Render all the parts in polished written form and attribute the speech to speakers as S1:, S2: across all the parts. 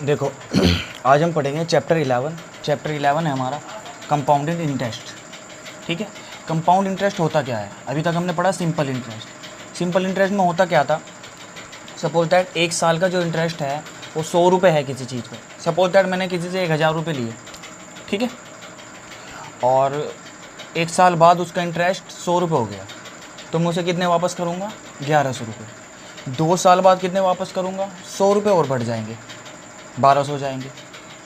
S1: देखो आज हम पढ़ेंगे चैप्टर 11। चैप्टर 11 है हमारा कंपाउंडेड इंटरेस्ट। ठीक है, कंपाउंड इंटरेस्ट होता क्या है? अभी तक हमने पढ़ा सिंपल इंटरेस्ट। सिंपल इंटरेस्ट में होता क्या था? सपोज दैट एक साल का जो इंटरेस्ट है वो 100 रुपये है किसी चीज़ पे। सपोज दैट मैंने किसी से 1000 रुपये लिए, ठीक है, और एक साल बाद उसका इंटरेस्ट 100 रुपये हो गया, तो मैं उसे कितने वापस करूँगा? 1100 रुपये। 2 साल बाद कितने वापस करूँगा? 100 रुपये और बढ़ जाएंगे, 1200 हो जाएंगे।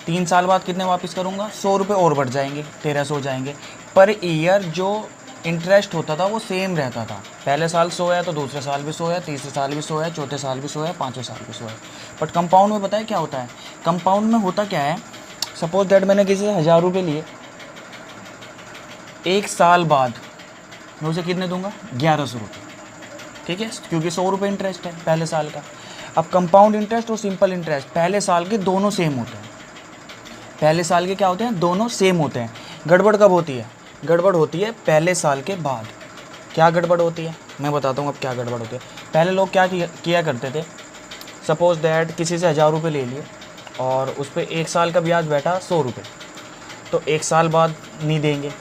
S1: 3 साल बाद कितने वापस करूँगा? 100 रुपये और बढ़ जाएंगे, 1300 हो जाएंगे। पर ईयर जो इंटरेस्ट होता था वो सेम रहता था। पहले साल 100 है तो दूसरे साल भी 100 है, तीसरे साल भी 100 है, चौथे साल भी 100 है, पाँचवें साल भी 100 है। बट कंपाउंड में पता है क्या होता है? कंपाउंड में होता क्या है? सपोज दैट मैंने किसी से 1000 रुपये लिए, एक साल बाद मैं उसे कितने दूंगा? 1100 रुपये। ठीक है, क्योंकि 100 रुपये इंटरेस्ट है पहले साल का। अब कंपाउंड इंटरेस्ट और सिंपल इंटरेस्ट पहले साल के दोनों सेम होते हैं। पहले साल के क्या होते हैं? दोनों सेम होते हैं। गड़बड़ कब होती है? गड़बड़ होती है पहले साल के बाद। क्या गड़बड़ होती है? मैं बताता हूँ अब क्या गड़बड़ होती है। पहले लोग क्या किया करते थे? सपोज दैट किसी से 1000 रुपये ले लिए और उस पर एक साल का ब्याज बैठा 100 रुपये, तो एक साल बाद नहीं देंगे,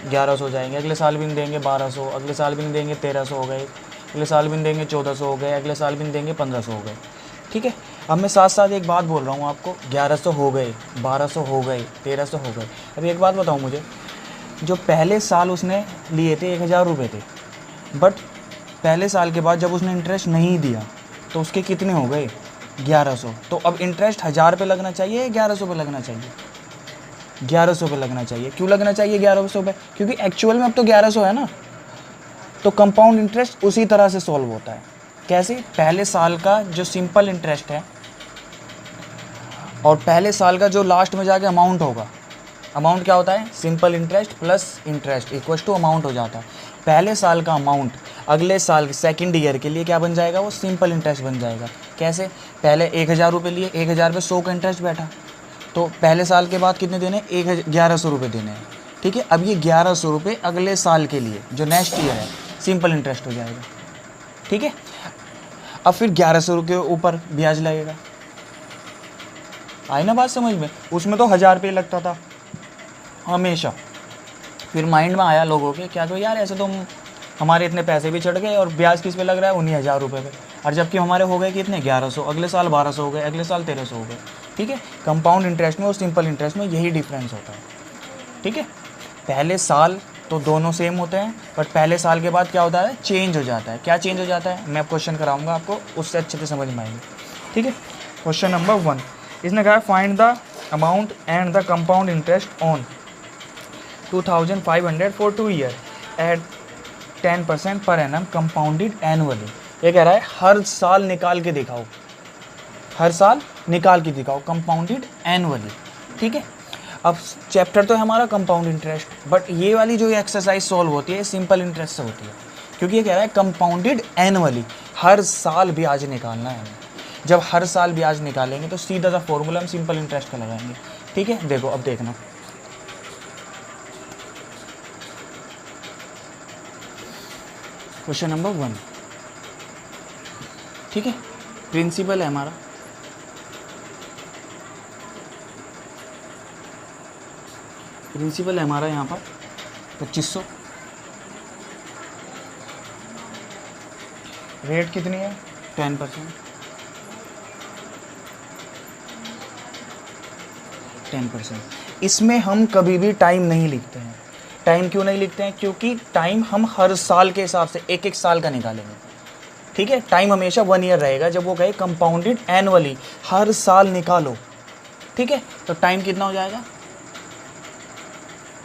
S1: 1100 हो जाएंगे। अगले साल भी नहीं देंगे, 1200। अगले साल भी नहीं देंगे, 1300 हो गए। अगले साल भी नहीं देंगे, 1400 हो गए। अगले साल भी नहीं देंगे, 1500 हो गए। ठीक है, अब मैं साथ साथ एक बात बोल रहा हूँ आपको, 1100 हो गए, 1200 हो गए, 1300 हो गए। अभी एक बात बताऊँ मुझे, जो पहले साल उसने लिए थे 1000 रुपये थे, बट पहले साल के बाद जब उसने इंटरेस्ट नहीं दिया तो उसके कितने हो गए? 1100। तो अब इंटरेस्ट 1000 पे लगना चाहिए या 1100 पे लगना चाहिए? 1100 पे लगना चाहिए। क्यों लगना चाहिए 1100 पे? क्योंकि एक्चुअल में अब तो 1100 है ना। तो कंपाउंड इंटरेस्ट उसी तरह से सॉल्व होता है। कैसे? पहले साल का जो सिंपल इंटरेस्ट है और पहले साल का जो लास्ट में जाके अमाउंट होगा, अमाउंट क्या होता है? Simple interest plus interest equal to amount हो जाता है। पहले साल का अमाउंट अगले साल सेकंड ईयर के लिए क्या बन जाएगा? वो सिंपल इंटरेस्ट बन जाएगा। कैसे? पहले 1000 रुपये लिए, 1000 पे 100 का इंटरेस्ट बैठा, तो पहले साल के बाद कितने देने? 1100 रुपये देने हैं। ठीक है, अब ये 1100 रुपये अगले साल के लिए जो नेक्स्ट ईयर है सिंपल इंटरेस्ट हो जाएगा। ठीक है, अब फिर 1100 रुपये के ऊपर ब्याज लगेगा। आई ना बात समझ में? उसमें तो 1000 रुपये लगता था हमेशा। फिर माइंड में आया लोगों के, क्या तो यार ऐसे तो हमारे इतने पैसे भी चढ़ गए और ब्याज किस पे लग रहा है? उन्हीं 1000 रुपये पे। और जबकि हमारे हो गए कितने? 1100। अगले साल 1200 हो गए, अगले साल 1300 हो गए। ठीक है, कंपाउंड इंटरेस्ट में और सिंपल इंटरेस्ट में यही डिफरेंस होता है। ठीक है, पहले साल तो दोनों सेम होते हैं, बट पहले साल के बाद क्या होता है? चेंज हो जाता है। क्या चेंज हो जाता है? मैं क्वेश्चन कराऊंगा आपको, उससे अच्छे से समझ में आएंगे। ठीक है, क्वेश्चन नंबर 1 इसने कहा find the amount and the compound interest on 2500 for 2 year at 10% per annum compounded annually. ये कह रहा है हर साल निकाल के दिखाओ, हर साल निकाल के दिखाओ कंपाउंडेड एनुअली। ठीक है, अब चैप्टर तो है हमारा कंपाउंड इंटरेस्ट, बट ये वाली जो एक्सरसाइज सॉल्व होती है सिंपल इंटरेस्ट से होती है, क्योंकि ये कह रहा है कंपाउंडेड एनुअली, हर साल ब्याज निकालना है हमें। जब हर साल ब्याज निकालेंगे तो सीधा सा फॉर्मूला हम सिंपल इंटरेस्ट का लगाएंगे। ठीक है, देखो अब देखना, क्वेश्चन नंबर 1। ठीक है, प्रिंसिपल है हमारा, प्रिंसिपल है हमारा यहाँ पर 2500। रेट कितनी है? 10%। 10%। इसमें हम कभी भी टाइम नहीं लिखते हैं। टाइम क्यों नहीं लिखते हैं? क्योंकि टाइम हम हर साल के हिसाब से एक एक साल का निकालेंगे। ठीक है, टाइम हमेशा 1 ईयर रहेगा। जब वो कहे कंपाउंडेड एनुअली, हर साल निकालो, ठीक है, तो टाइम कितना हो जाएगा?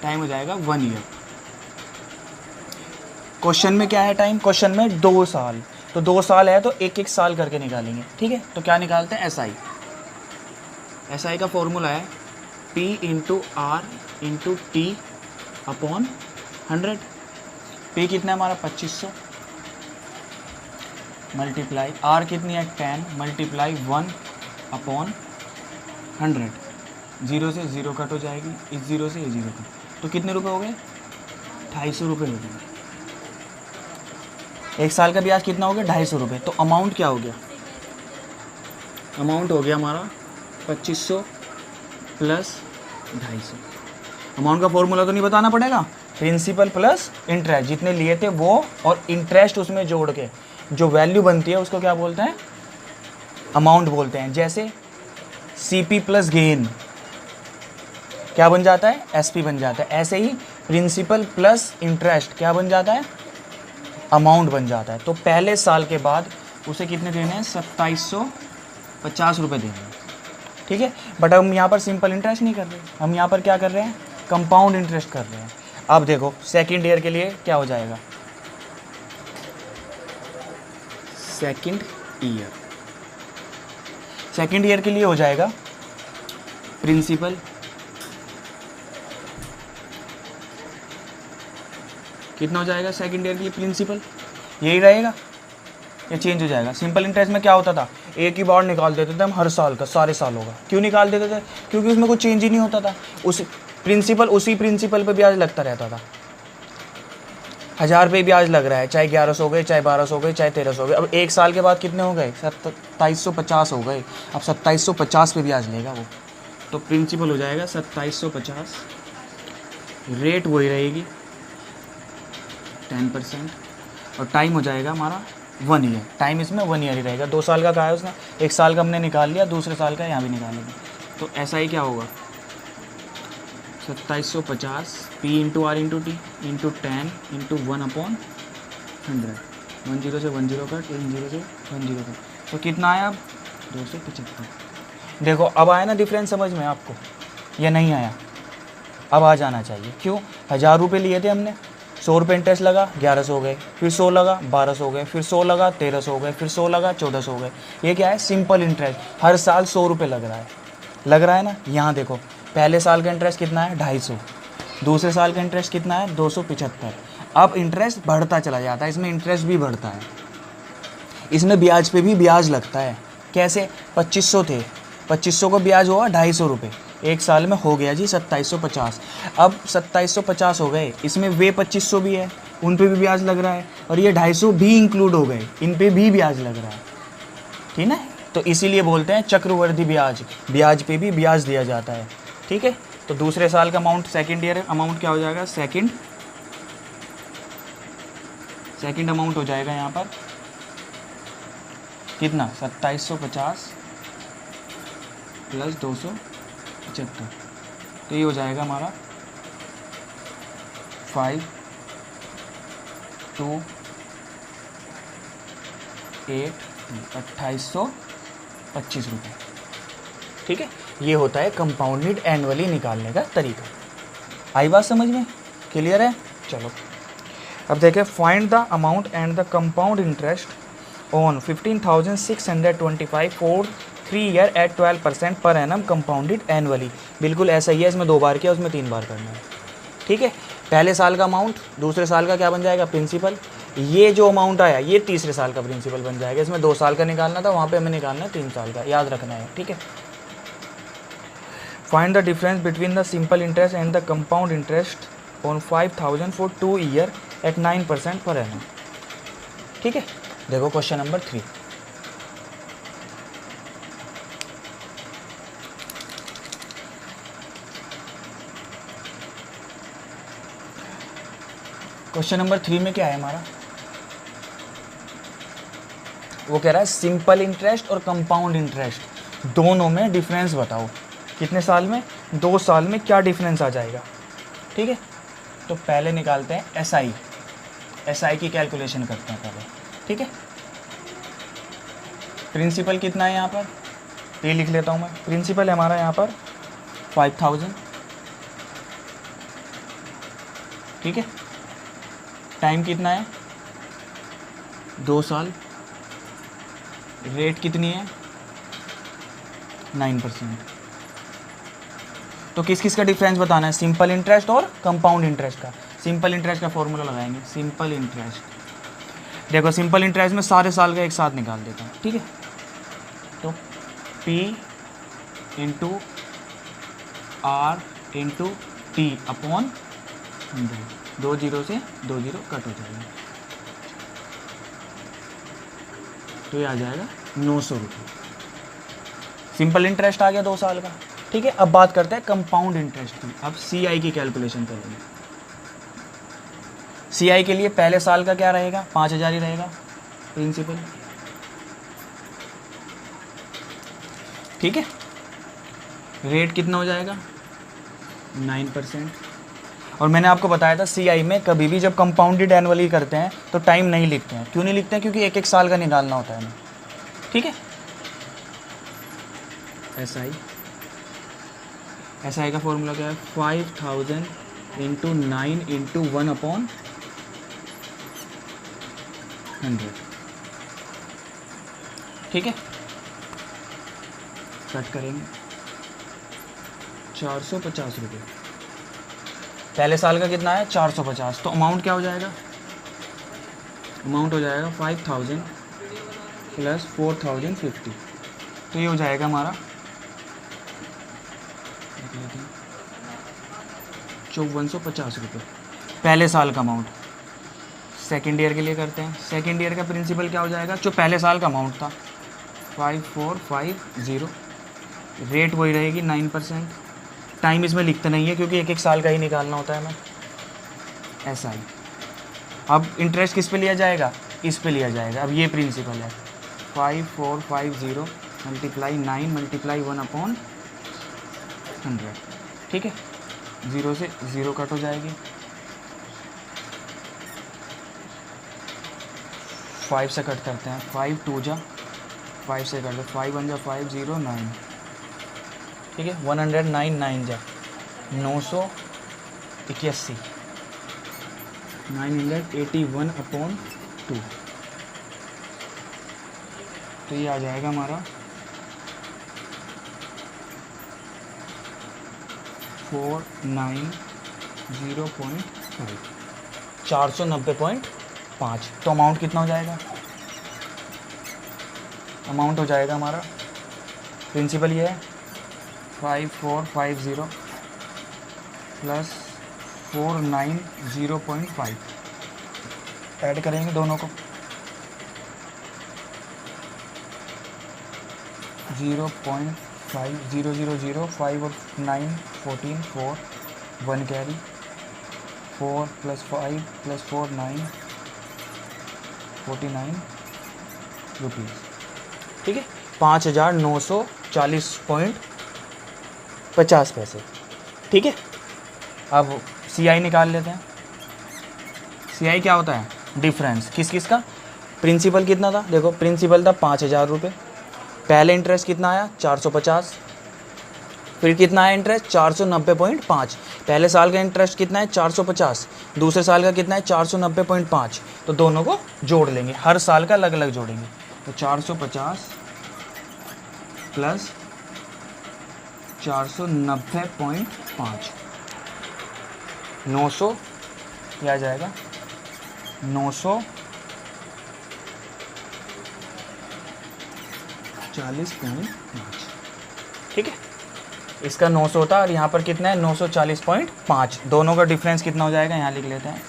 S1: टाइम हो जाएगा 1 ईयर। क्वेश्चन में क्या है टाइम? क्वेश्चन में 2 साल, तो 2 साल है तो एक एक साल करके निकालेंगे। ठीक है, तो क्या निकालते हैं? एसआई। एसआई का फॉर्मूला है P into R into T upon 100। P कितना है हमारा? 2500 मल्टीप्लाई आर कितनी है? 10 मल्टीप्लाई 1 अपॉन 100। 0 से 0 कट हो जाएगी, इस 0 से ये 0 कट, तो कितने रुपए हो गए? 250 रुपये हो गए। एक साल का ब्याज कितना हो गया? 250 रुपये। तो अमाउंट क्या हो गया? अमाउंट हो गया हमारा 2500 प्लस 250। अमाउंट का फॉर्मूला तो नहीं बताना पड़ेगा, प्रिंसिपल प्लस इंटरेस्ट, जितने लिए थे वो और इंटरेस्ट उसमें जोड़ के जो वैल्यू बनती है उसको क्या बोलते हैं, अमाउंट बोलते हैं। जैसे सीपी प्लस गेन क्या बन जाता है, एसपी बन जाता है। ऐसे ही प्रिंसिपल प्लस इंटरेस्ट क्या बन जाता है, अमाउंट बन जाता है। तो पहले साल के बाद उसे कितने देने हैं, 2750 रुपये देने हैं, ठीक है। बट हम यहाँ पर सिंपल इंटरेस्ट नहीं कर रहे, हम यहाँ पर क्या कर रहे हैं, कंपाउंड इंटरेस्ट कर रहे हैं। अब देखो सेकेंड ईयर के लिए क्या हो जाएगा, सेकेंड ईयर के लिए हो जाएगा प्रिंसिपल कितना हो जाएगा, सेकेंड ईयर के लिए प्रिंसिपल यही रहेगा या चेंज हो जाएगा। सिंपल इंटरेस्ट में क्या होता था, एक ही बार निकाल देते थे हम हर साल का, सारे सालों का। क्यों निकाल देते थे, क्योंकि उसमें कुछ चेंज ही नहीं होता था, उसी प्रिंसिपल पे ब्याज लगता रहता था। 1000 रुपये ब्याज लग रहा है, चाहे 1100 हो गए, चाहे 1200 हो गए, चाहे 1300 हो गए। अब एक साल के बाद कितने हो गए, 2750 हो गए। अब 2750 पे ब्याज लेगा वो, तो प्रिंसिपल हो जाएगा 2750, रेट वही रहेगी 10%, और टाइम हो जाएगा हमारा 1 ईयर। टाइम इसमें 1 ईयर ही रहेगा। 2 साल का कहा है उसने, 1 साल का हमने निकाल लिया, दूसरे साल का यहाँ भी निकालेंगे। तो ऐसा ही क्या होगा, 2750 P into R into T into 10 into 1/100, 10 से 10 कट, 10 से 10 कट, तो कितना आया अब 275। देखो अब आया ना डिफरेंस समझ में आपको, या नहीं आया, अब आ जाना चाहिए। क्यों, 1000 रुपये लिए थे हमने, 100 रुपये इंटरेस्ट लगा, 1100 हो गए, फिर 100 लगा 1200 हो गए, फिर 100 लगा 1300 हो गए, फिर 100 लगा 1400 हो गए। ये क्या है, सिंपल इंटरेस्ट, हर साल 100 रुपये लग रहा है ना। यहाँ देखो पहले साल का इंटरेस्ट कितना है, 250, दूसरे साल का इंटरेस्ट कितना है, 275। अब इंटरेस्ट बढ़ता चला जाता है, इसमें इंटरेस्ट भी बढ़ता है, इसमें ब्याज पे भी ब्याज लगता है। कैसे, 2500 थे, 2500 को ब्याज हुआ 250 रुपये, एक साल में हो गया जी 2750। अब 2750 हो गए, इसमें वे 2500 भी है, उन पे भी ब्याज लग रहा है, और ये 250 भी इंक्लूड हो गए, इन पे भी ब्याज लग रहा है, ठीक है। तो इसीलिए बोलते हैं चक्रवृद्धि ब्याज, ब्याज पे भी ब्याज दिया जाता है, ठीक है। तो दूसरे साल का अमाउंट, सेकेंड ईयर अमाउंट क्या हो जाएगा, सेकेंड अमाउंट हो जाएगा यहाँ पर कितना, 2750 प्लस 275, तो ये हो जाएगा हमारा 5 2 8 2825 रुपये, ठीक है। ये होता है कंपाउंडेड एनुअली निकालने का तरीका। आई बात समझ में, क्लियर है। चलो अब देखें, find the amount and the compound interest on 15,625 for 3 year at 12% per annum compounded annually. बिल्कुल ऐसा ही है, इसमें 2 बार किया, उसमें 3 बार करना है, ठीक है। पहले साल का अमाउंट, दूसरे साल का क्या बन जाएगा, प्रिंसिपल। ये जो अमाउंट आया ये तीसरे साल का प्रिंसिपल बन जाएगा। इसमें 2 साल का निकालना था, वहाँ पे हमें निकालना है 3 साल का, याद रखना है, ठीक है। Find the difference between the simple interest and the compound interest on 5000 for 2 year at 9% per annum, ठीक है। देखो क्वेश्चन नंबर 3, क्वेश्चन नंबर 3 में क्या है हमारा, वो कह रहा है सिंपल इंटरेस्ट और कंपाउंड इंटरेस्ट दोनों में डिफरेंस बताओ। कितने साल में, 2 साल में क्या डिफरेंस आ जाएगा, ठीक है। तो पहले निकालते हैं एसआई की कैलकुलेशन करते हैं पहले, ठीक है। प्रिंसिपल कितना है यहाँ पर, ये लिख लेता हूँ मैं। प्रिंसिपल है हमारा यहाँ पर 5000, ठीक है। टाइम कितना है, 2 साल। रेट कितनी है, 9%। तो किस किस का डिफरेंस बताना है, सिंपल इंटरेस्ट और कंपाउंड इंटरेस्ट का। सिंपल इंटरेस्ट का फॉर्मूला लगाएंगे, सिंपल इंटरेस्ट। देखो सिंपल इंटरेस्ट में सारे साल का एक साथ निकाल देता हूँ, ठीक है। तो P into R into T upon 100, 2 0 से 2 0 कट हो जाएगा, तो ये आ जाएगा 900 रुपये। सिंपल इंटरेस्ट आ गया 2 साल का, ठीक है। अब बात करते हैं कंपाउंड इंटरेस्ट की। अब CI की कैलकुलेशन करेंगे। CI के लिए पहले साल का क्या रहेगा, 5,000 ही रहेगा प्रिंसिपल, ठीक है। रेट कितना हो जाएगा, 9%। और मैंने आपको बताया था CI में कभी भी जब कंपाउंडेड एनुअली करते हैं तो टाइम नहीं लिखते हैं। क्यों नहीं लिखते हैं, क्योंकि 1-1 साल का निकालना होता है हमें, ठीक है। SI का फॉर्मूला क्या है, 5,000 इंटू 9 इंटू 1/100, ठीक है। कट करेंगे 450 रुपये। पहले साल का कितना है, 450। तो अमाउंट क्या हो जाएगा, अमाउंट हो जाएगा 5,000 प्लस 4,050। तो ये हो जाएगा हमारा 5,450 रुपये पहले साल का अमाउंट। सेकेंड ईयर के लिए करते हैं। सेकेंड ईयर का प्रिंसिपल क्या हो जाएगा, जो पहले साल का अमाउंट था 5,450। रेट वही रहेगी 9%। टाइम इसमें लिखते नहीं है क्योंकि 1-1 साल का ही निकालना होता है हमें। SI अब इंटरेस्ट किस पे लिया जाएगा, इस पे लिया जाएगा। अब ये प्रिंसिपल है 5,450 मल्टीप्लाई 9 मल्टीप्लाई 1/100, ठीक है। 0 से 0 कट हो जाएगी, 5 से कट करते हैं, 5 2 जा 5 से कट दो, 5 1 जा 5 0 9, ठीक है। 109 9 जा 981, 981/2। तो ये आ जाएगा हमारा 490.5, 490.5। तो अमाउंट कितना हो जाएगा, अमाउंट हो जाएगा हमारा, प्रिंसिपल ये है 5,450 प्लस 490.5। ऐड करेंगे दोनों को, 0.5000, 5 और 9 14, 4 1 कैरी, 4 + 5 + 4 9 49 रुपीज़, ठीक है। 5,940.50 पैसे, ठीक है। अब CI निकाल लेते हैं। CI क्या होता है, डिफरेंस किस किस का। प्रिंसिपल कितना था, देखो प्रिंसिपल था 5,000 रुपये। पहले इंटरेस्ट कितना आया, 450। फिर कितना आया इंटरेस्ट, 490.5। पहले साल का इंटरेस्ट कितना है, 450। दूसरे साल का कितना है, 490.5। तो दोनों को जोड़ लेंगे, हर साल का अलग अलग जोड़ेंगे। तो 450 प्लस 490.5, 900, यह आ जाएगा 940.5, ठीक है। इसका 900 था और यहाँ पर कितना है, 940.5। दोनों का डिफरेंस कितना हो जाएगा, यहाँ लिख लेते हैं।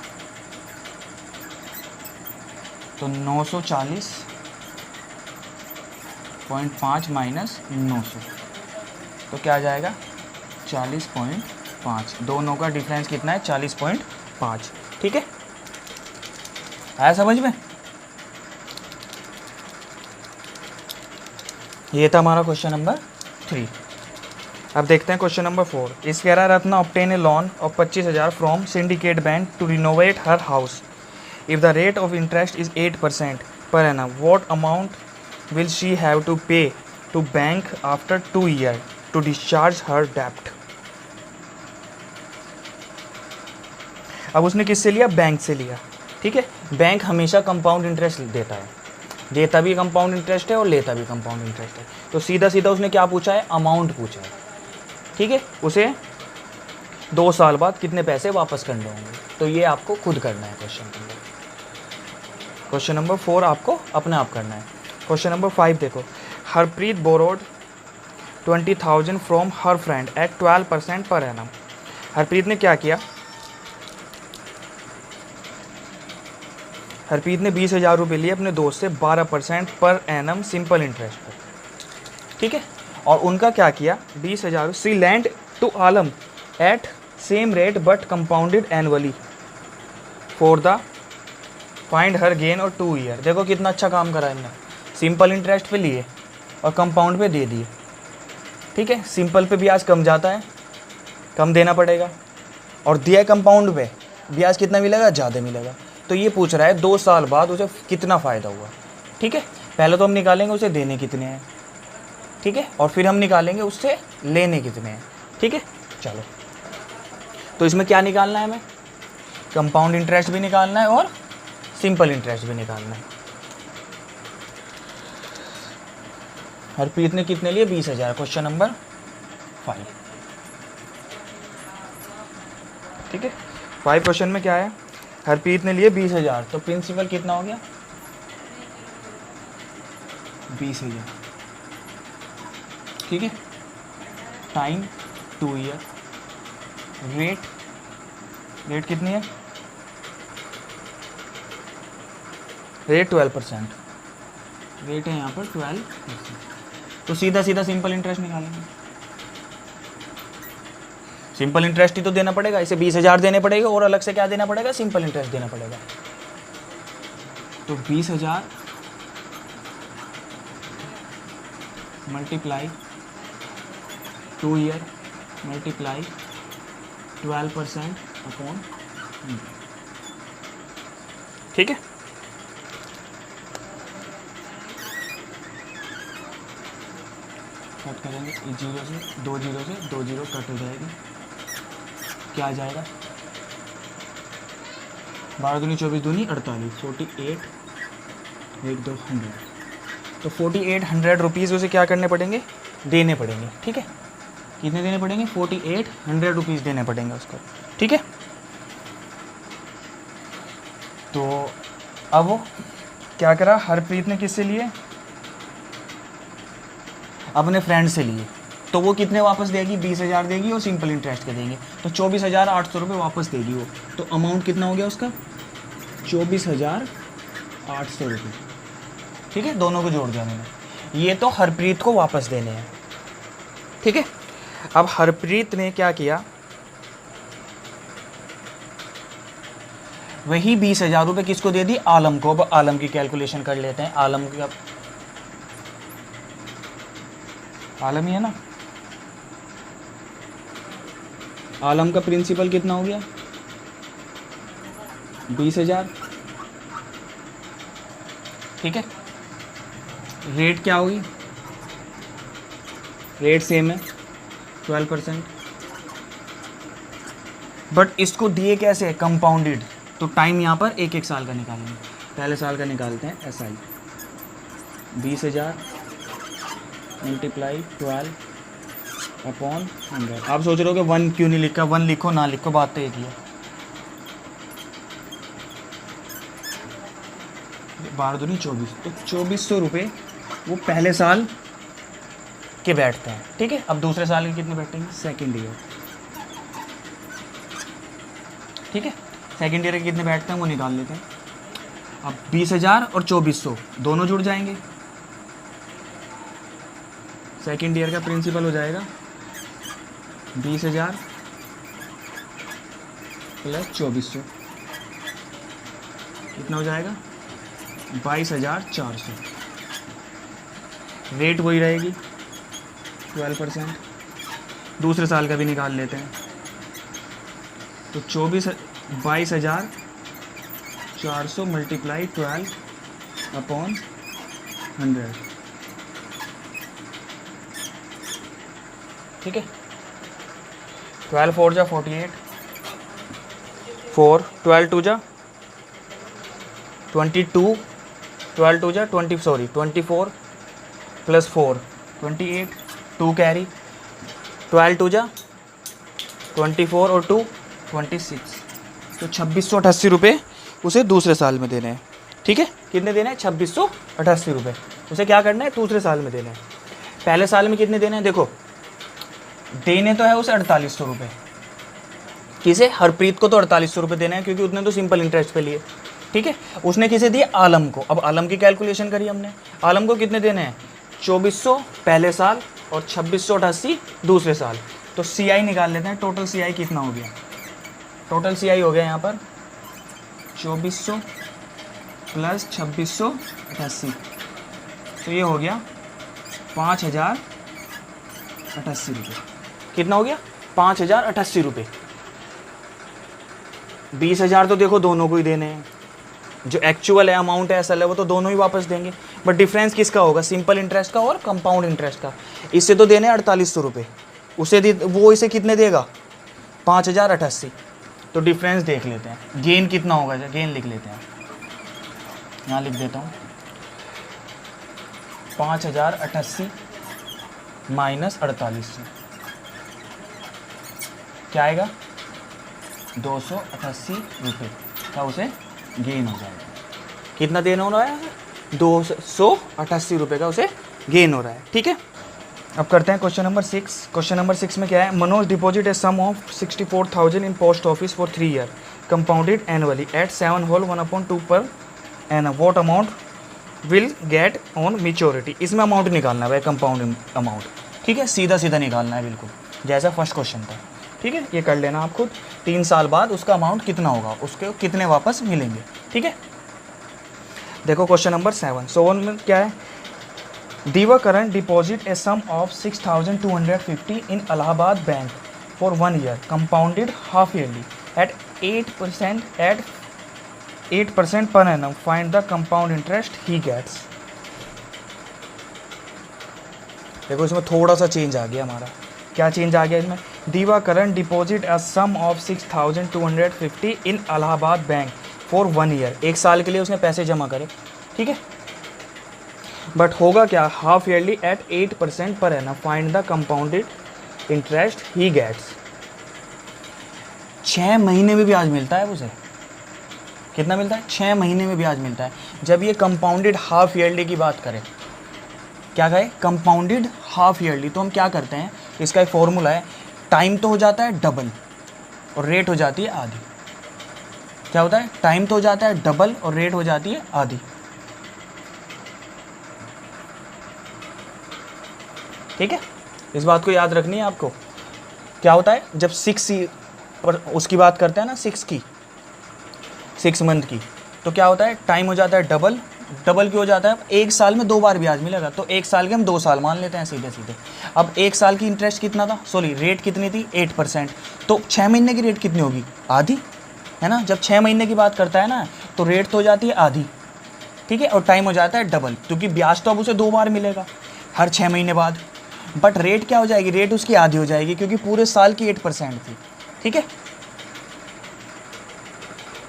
S1: तो 940.5 माइनस 900, तो क्या आ जाएगा 40.5। दोनों का डिफरेंस कितना है, 40.5, ठीक है। आया समझ में। ये था हमारा क्वेश्चन नंबर 3। अब देखते हैं क्वेश्चन नंबर 4। इस कह रहा Ratna obtain a loan of 25,000 from Syndicate Bank to renovate her house. If the rate of interest is 8% per annum, what amount will she have to pay to bank after 2 years to discharge her debt? अब उसने किससे लिया, bank से लिया, ठीक है। Bank हमेशा compound interest देता है, देता भी कंपाउंड इंटरेस्ट है और लेता भी कंपाउंड इंटरेस्ट है। तो सीधा सीधा उसने क्या पूछा है, अमाउंट पूछा है, ठीक है। उसे 2 साल बाद कितने पैसे वापस करने होंगे, तो ये आपको खुद करना है। क्वेश्चन नंबर 4 आपको अपने आप करना है। क्वेश्चन नंबर 5 देखो। Harpreet borrowed 20,000 from her friend at 12% per annum. Harpreet ने क्या किया, हरप्रीत ने 20,000 रुपये लिए अपने दोस्त से 12% पर एनम सिंपल इंटरेस्ट पर, ठीक है। और उनका क्या किया, 20,000 C lend to Alam at same rate but compounded annually for the find her gain और 2 ईयर। देखो कितना अच्छा काम करा इनने, सिंपल इंटरेस्ट पे लिए और कंपाउंड पे दे दिए। ठीक है, सिंपल पे ब्याज कम जाता है, कम देना पड़ेगा, और दिया कंपाउंड पे ब्याज कितना मिलेगा, ज़्यादा मिलेगा। तो ये पूछ रहा है 2 साल बाद उसे कितना फ़ायदा हुआ। ठीक है, पहले तो हम निकालेंगे उसे देने कितने हैं, ठीक है, और फिर हम निकालेंगे उससे लेने कितने हैं। ठीक है, चलो तो इसमें क्या निकालना है हमें, कंपाउंड इंटरेस्ट भी निकालना है और सिंपल इंटरेस्ट भी निकालना है। हरप्रीत ने कितने लिए, 20,000, क्वेश्चन नंबर 5। ठीक है, 5 क्वेश्चन में क्या है, हरप्रीत ने लिए 20,000, तो प्रिंसिपल कितना हो गया, 20,000। ठीक है, टाइम 2 ईयर, रेट कितनी है, रेट 12%, रेट है यहाँ पर 12%। तो सीधा सीधा सिंपल इंटरेस्ट निकालेंगे। सिंपल इंटरेस्ट ही तो देना पड़ेगा, इसे 20,000 देने पड़ेगा और अलग से क्या देना पड़ेगा, सिंपल इंटरेस्ट देना पड़ेगा। तो 20,000 मल्टीप्लाई 2 ईयर मल्टीप्लाई 12% अपॉन। ठीक है, कट करेंगे, 0 से 2 जीरो से 2 जीरो कट हो जाएगी, क्या आ जाएगा, 12 दूनी 24 दूनी 48, 48 1 2 100। तो 4800 रुपीज़ उसे क्या करने पड़ेंगे, देने पड़ेंगे। ठीक है, कितने देने पड़ेंगे, 4800 रुपीज़ देने पड़ेंगे उसको। ठीक है, तो अब वो क्या करा, हरप्रीत ने किससे लिए, अपने फ्रेंड से लिए, तो वो कितने वापस देगी, 20,000 देगी और सिंपल इंटरेस्ट के देंगे, तो 24,800 रुपये वापस देगी वो। तो अमाउंट कितना हो गया उसका, 24,800 रुपये। ठीक है, दोनों को जोड़ दिया मैंने, ये तो हरप्रीत को वापस देने हैं। ठीक है, अब हरप्रीत ने क्या किया, वही 20,000 रुपये किसको दे दी, आलम को। अब आलम की कैलकुलेशन कर लेते हैं, आलम की, आलम ही है ना, आलम का प्रिंसिपल कितना हो गया, 20,000। ठीक है, रेट क्या होगी, रेट सेम है 12%, बट इसको दिए कैसे है, कंपाउंडेड। तो टाइम यहाँ पर 1 साल का निकालेंगे, पहले साल का निकालते हैं, SI 20,000 मल्टीप्लाई 12 अपॉन 100। आप सोच रहे हो कि 1 क्यों नहीं लिखा, 1 लिखो ना लिखो, बात तो एक ही है। 12 दूनी 24, तो 2400 रुपये वो पहले साल के बैठते हैं। ठीक है, अब दूसरे साल के कितने बैठेंगे, सेकेंड ईयर। ठीक है, सेकेंड ईयर के कितने बैठते हैं वो निकाल लेते हैं। अब 20,000 और 2400 दोनों जुड़ जाएंगे, सेकेंड ईयर का प्रिंसिपल हो जाएगा 20,000 प्लस 2400, कितना हो जाएगा, 22,400। रेट वही रहेगी 12%। दूसरे साल का भी निकाल लेते हैं, तो 22,400 मल्टीप्लाई 12 अपॉन 100। ठीक है, 12 4 जा 48, 4 12 2 जा 22, 12 2 जा 20, सॉरी 24 प्लस 4 28, 2 कैरी, 12 2 जा 24 और 2 26, तो 2688 रुपये उसे दूसरे साल में देने हैं। ठीक है, कितने देने हैं, 2688 रुपये उसे क्या करना है, दूसरे साल में देने हैं। पहले साल में कितने देने हैं, देखो देने तो है उसे 4800 रुपये, किसे, हरप्रीत को तो 4800 रुपये देना है क्योंकि उसने तो सिंपल इंटरेस्ट पे लिए। ठीक है, उसने किसे दिए, आलम को। अब आलम की कैलकुलेशन करी हमने, आलम को कितने देने हैं, 2400 पहले साल और 2688 दूसरे साल। तो CI निकाल लेते हैं, टोटल CI कितना हो गया। टोटल CI हो गया यहाँ पर 2400 प्लस 2688, तो ये हो गया 5088 रुपये। कितना हो गया 5088 रुपये। 20,000 तो देखो दोनों को ही देने हैं, जो एक्चुअल है अमाउंट है असल है वो तो दोनों ही वापस देंगे, बट डिफरेंस किसका होगा, सिंपल इंटरेस्ट का और कंपाउंड इंटरेस्ट का। इससे तो देने 4800 रुपये, उसे वो इसे कितने देगा 5088। तो डिफरेंस देख लेते हैं, गेन कितना होगा, गेन लिख लेते हैं, यहाँ लिख देता हूँ 5088 माइनस 4800 क्या आएगा 288 रुपये का उसे गेन हो जाएगा। कितना देना हो रहा है 288 रुपये का उसे गेन हो रहा है। ठीक है, अब करते हैं क्वेश्चन नंबर 6। क्वेश्चन नंबर 6 में क्या है, Manoj deposit a sum of 64,000 in post office for 3 year compounded annually at 7 whole 1/2 per annum, what amount will get on maturity. इसमें अमाउंट निकालना है भाई, कंपाउंड अमाउंट। ठीक है, सीधा सीधा निकालना है बिल्कुल जैसा फर्स्ट क्वेश्चन था। ठीक है, ये कर लेना आप खुद। 3 साल बाद उसका अमाउंट कितना होगा, उसके कितने वापस मिलेंगे। ठीक है, देखो क्वेश्चन नंबर 7। सो में क्या है, Divakaran deposit a sum of 6,250 in Allahabad bank for 1 year compounded half yearly at 8% per annum, find the compound interest he gets. देखो इसमें थोड़ा सा चेंज आ गया हमारा। क्या चेंज आ गया इसमें, Divakaran deposit a sum of 6,250 in Allahabad bank for 1 year, 1 साल के लिए उसने पैसे जमा करे। ठीक है, बट होगा क्या, half yearly at 8% per annum, find the compounded interest he gets. 6 महीने में ब्याज मिलता है उसे। कितना मिलता है, 6 महीने में ब्याज मिलता है। जब ये कंपाउंडेड हाफ ईयरली की बात करें, क्या कहें, कंपाउंडेड हाफ ईयरली, तो हम क्या करते हैं, इसका एक फॉर्मूला है, टाइम तो हो जाता है डबल और रेट हो जाती है आधी। क्या होता है, टाइम तो हो जाता है डबल और रेट हो जाती है आधी। ठीक है, इस बात को याद रखनी है आपको। क्या होता है, जब 6 पर उसकी बात करते हैं ना, 6 मंथ की, तो क्या होता है, टाइम हो जाता है डबल। डबल क्यों हो जाता है, 1 साल में 2 बार ब्याज मिलेगा, तो 1 साल के हम 2 साल मान लेते हैं सीधे सीधे। अब 1 साल की इंटरेस्ट कितना था, सॉरी रेट कितनी थी 8%, तो 6 महीने की रेट कितनी होगी, आधी, है ना। जब 6 महीने की बात करता है ना, तो रेट तो हो जाती है आधी। ठीक है, और टाइम हो जाता है डबल, क्योंकि ब्याज तो अब उसे 2 बार मिलेगा हर 6 महीने बाद। बट रेट क्या हो जाएगी, रेट उसकी आधी हो जाएगी, क्योंकि पूरे साल की 8% थी। ठीक है,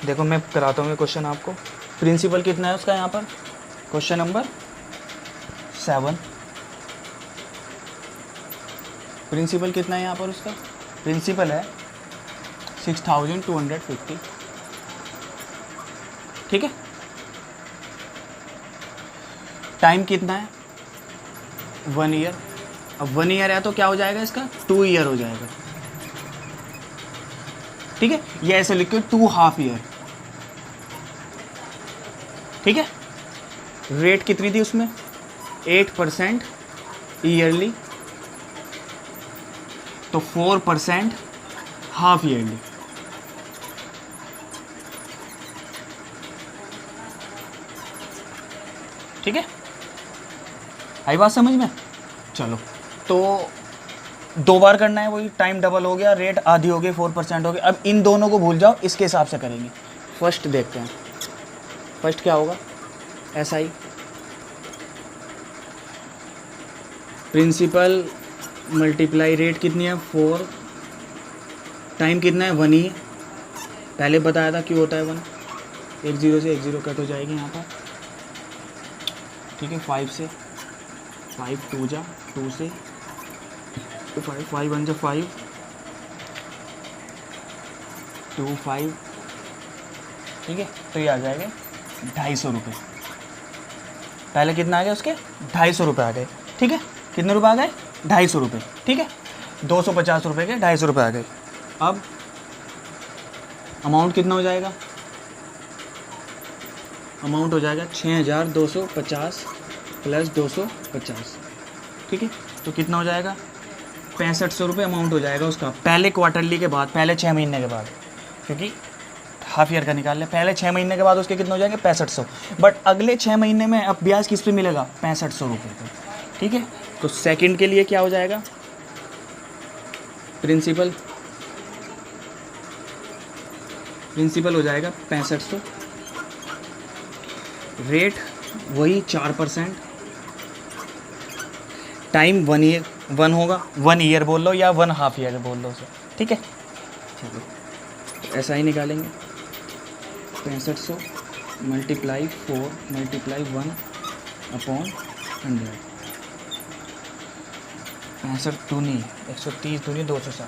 S1: देखो मैं कराता हूँ ये क्वेश्चन आपको। प्रिंसिपल कितना है उसका यहाँ पर, क्वेश्चन नंबर 7, प्रिंसिपल कितना है यहाँ पर उसका, प्रिंसिपल है 6,250। ठीक है, टाइम कितना है 1 ईयर। अब 1 ईयर है तो क्या हो जाएगा इसका, 2 ईयर हो जाएगा। ठीक है, ये ऐसे लिख के 2 हाफ ईयर। ठीक है, रेट कितनी थी उसमें 8% ईयरली, तो 4% हाफ ईयरली। ठीक है, आई बात समझ में। चलो, तो 2 बार करना है, वही टाइम डबल हो गया, रेट आधी हो गई, 4% हो गया। अब इन दोनों को भूल जाओ, इसके हिसाब से करेंगे। फर्स्ट देखते हैं, फर्स्ट क्या होगा, SI प्रिंसिपल मल्टीप्लाई रेट कितनी है 4, टाइम कितना है 1 ही, पहले बताया था क्यों होता है 1, 1 0 से 1 0 कट हो जाएगी यहाँ पर। ठीक है, 5 से 5 2 जा 2 से 5 5 1 जा 5 2 5। ठीक है, तो ये आ जाएगा 250 रुपये। पहले कितना आ गया उसके 250 रुपये आ गए। ठीक है, कितने रुपये आ गए 250 रुपये। ठीक है, 250 रुपये के 250 रुपये आ गए। अब अमाउंट कितना हो जाएगा, अमाउंट हो जाएगा 6,250 प्लस 250। ठीक है, तो कितना हो जाएगा 6500 रुपये अमाउंट हो जाएगा उसका पहले क्वार्टरली के बाद, पहले 6 महीने के बाद, क्योंकि हाफ ईयर का निकाल लें। पहले 6 महीने के बाद उसके कितने हो जाएंगे 6500। बट अगले 6 महीने में अब ब्याज किस पे मिलेगा 6500 रुपये पे, ठीक है। तो सेकंड के लिए क्या हो जाएगा प्रिंसिपल हो जाएगा 6500, रेट वही 4%, टाइम 1 होगा, 1 ईयर बोल लो या 1 हाफ ईयर बोल लो उसे, ठीक है। चलो तो ऐसा ही निकालेंगे 6500 मल्टीप्लाई 4 मल्टीप्लाई 1/100, 65 दूनी 130 दूनी 260,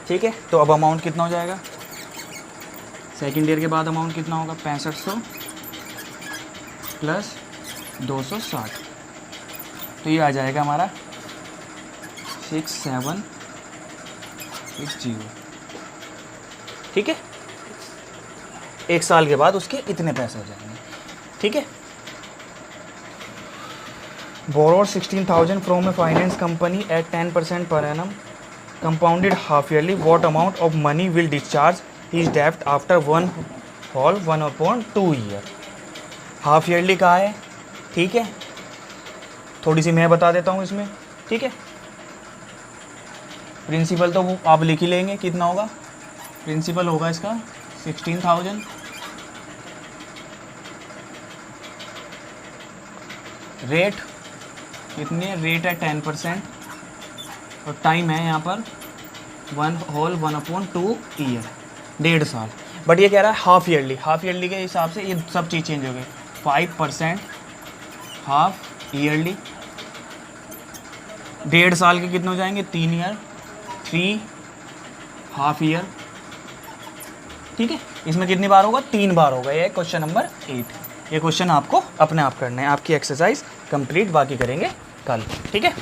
S1: ठीक है। तो अब अमाउंट कितना हो जाएगा सेकेंड ईयर के बाद अमाउंट कितना होगा 6500 प्लस 260, तो ये आ जाएगा हमारा 6760, ठीक है। 1 साल के बाद उसके इतने पैसे हो जाएंगे, ठीक है। Borrowed 16,000 from A finance company at 10% per annum compounded half yearly. What amount of money will discharge his debt after 1/2 year? Half yearly कहा है, ठीक है। थोड़ी सी मैं बता देता हूँ इसमें, ठीक है। प्रिंसिपल तो वो आप लिख ही लेंगे, कितना होगा प्रिंसिपल होगा इसका 16,000, रेट कितनी है, रेट है 10% और टाइम है यहाँ पर 1/2 ईयर, 1.5 साल। बट ये कह रहा है हाफ ईयरली के हिसाब से ये सब चीज़ चेंज हो गई। 5% हाफ ईयरली, 1.5 साल के कितने हो जाएंगे 3 ईयर, 3 हाफ ईयर, ठीक है। इसमें कितनी बार होगा 3 बार होगा। ये क्वेश्चन नंबर 8। ये क्वेश्चन आपको अपने आप करना है, आपकी एक्सरसाइज कंप्लीट बाकी करेंगे कल, ठीक है।